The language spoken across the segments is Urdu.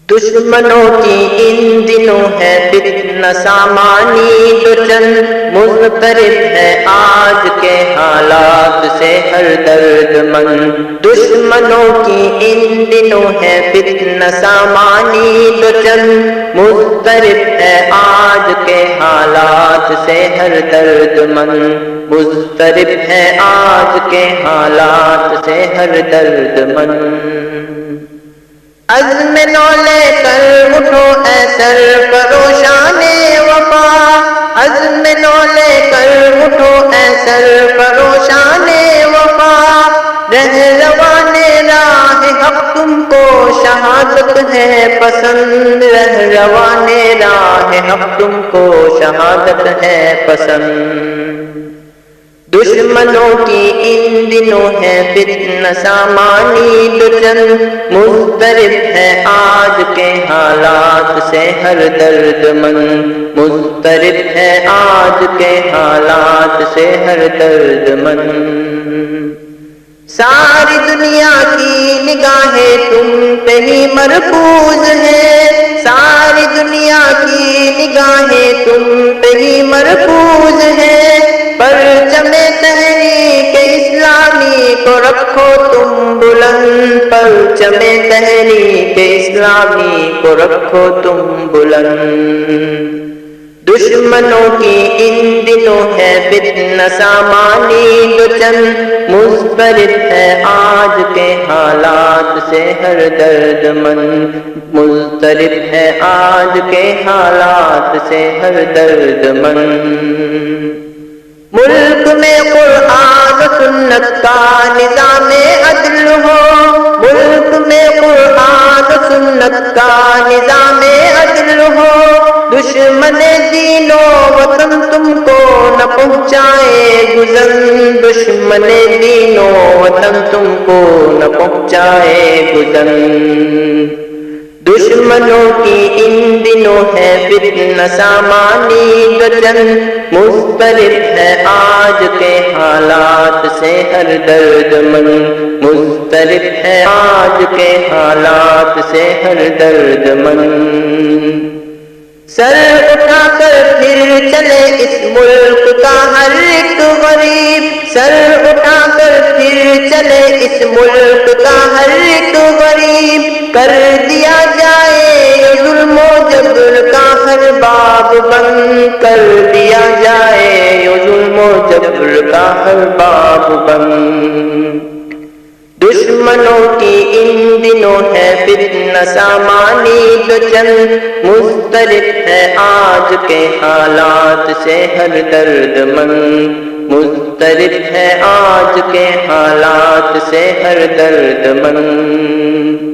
دشمنوں کی ان دنوں ہے فتنہ سامانی، تو چند مضطرب ہے آج کے حالات سے ہر درد مند۔ دشمنوں کی ان دنوں ہے فتنہ سامانی، تو چند مضطرب ہے آج کے حالات سے ہر درد مند۔ مضطرب ہے آج کے حالات سے ہر درد مند۔ عزم نو لے کر اٹھو اے سرفروشان وفا، عزم نو لے کر اٹھو اے سرفروشان وفا، رہروان راہ حق تم کو شہادت ہے پسند، رہروان راہ حق تم کو شہادت ہے پسند۔ دشمنوں کی ان دنوں ہے فتنہ سامانی، تو چند مضطرب ہے آج کے حالات سے ہر درد مند۔ مضطرب ہے آج کے حالات سے ہر درد مند۔ ساری دنیا کی نگاہیں تم پہ ہی مرکوز ہیں، ساری دنیا کی نگاہیں تم پہ ہی مرکوز ہیں، پرچم تحریک اسلامی کو رکھو تم بلند، پرچم تحریک اسلامی کو رکھو تم بلند۔ دشمنوں کی ان دنوں ہے فتنہ سامانی، تو چند مضطرب ہے آج کے حالات سے ہر درد مند۔ مضطرب ہے آج کے حالات سے ہر درد مند۔ ملک میں قرآن و سنت کا نظام عدل ہو، ملک میں قرآن و سنت کا نظام عدل ہو، دشمن دین و وطن تم کو نہ پہنچائے گزن، دشمن دین و وطن تم کو نہ پہنچائے گزن۔ دشمنوں کی ان دنوں ہے فتنہ سامانی، تو چند مضطرب ہے آج کے حالات سے ہر درد مند۔ مضطرب ہے آج کے حالات سے ہر درد مند۔ سر اٹھا کر پھر چلے اس ملک کا ہر ایک غریب، سر اٹھا کر پھر چلے اس ملک کا ہر ایک غریب، کر دیا جائے یہ ظلم و جبر کا ہر باب بند، کر دیا جائے یہ ظلم و جبر کا ہر باب بند۔ دشمنوں کی ان دنوں ہے فتنہ سامانی، تو چند مضطرب ہے آج کے حالات سے ہر درد مند۔ مضطرب ہے آج کے حالات سے ہر درد مند۔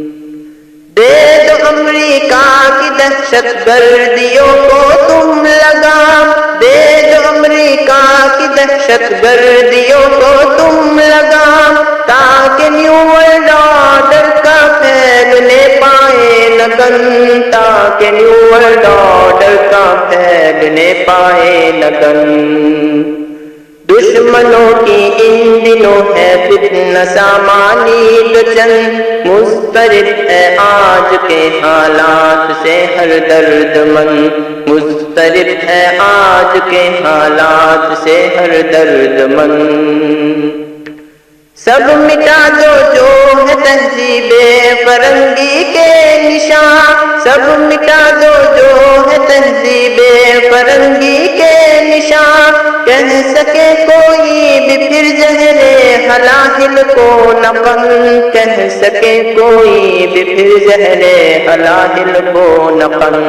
دے دو امریکہ کی دہشت گردیوں کو تم لگام، دے دو امریکہ کی دہشت گردیوں کو تم لگام، تاکہ نیو ورلڈ آرڈر کا پھیلنے پائے نہ گن، تاکہ نیو ورلڈ آرڈر کا پھیلنے پائے نہ گن۔ دشمنوں کی ان دنوں ہے فتنہ سامانی، تو چند مضطرب ہے آج کے حالات سے ہر درد مند۔ مضطرب ہے آج کے حالات سے ہر درد مند۔ سب مٹا دو جو ہے تہذیب فرنگی کے نشان، سب مٹا دو جو ہے تہذیب فرنگی کے نشان، کہہ سکے کوئی بھی پھر زہر ہلاہل کو نہ پن، کہہ سکے کوئی بھی پھر زہر ہلاہل کو نہ پن۔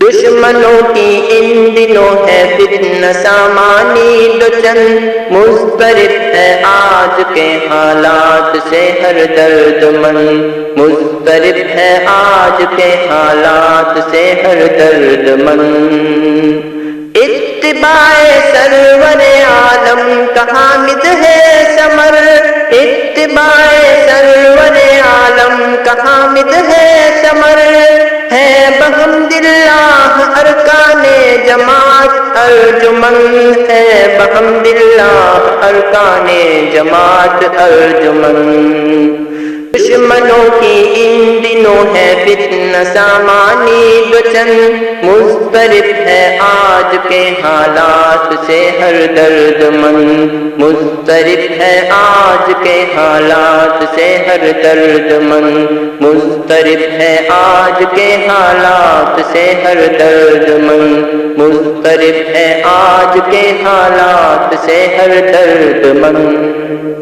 دشمنوں کی ان دنوں ہے فتنہ سامانی، تو چند مضطرب ہے آج کے حالات سے ہر درد مند۔ مضطرب ہے آج کے حالات سے ہر درد مند۔ اتباع سرور عالم کا حامد ہے ثمر، اتباع سرور عالم کا حامد ہے ثمر، ہے بحمداللہ ارکان جماعت ارجمند، ہے بحمداللہ ارکان جماعت ارجمند۔ دشمنوں کی ان دنوں ہے فتنہ سامانی دوچند مضطرب ہے آج کے حالات سے ہر درد مند مضطرب ہے آج کے حالات سے ہر درد مند مضطرب ہے آج کے حالات سے ہر درد مند مضطرب ہے آج کے حالات سے ہر درد مند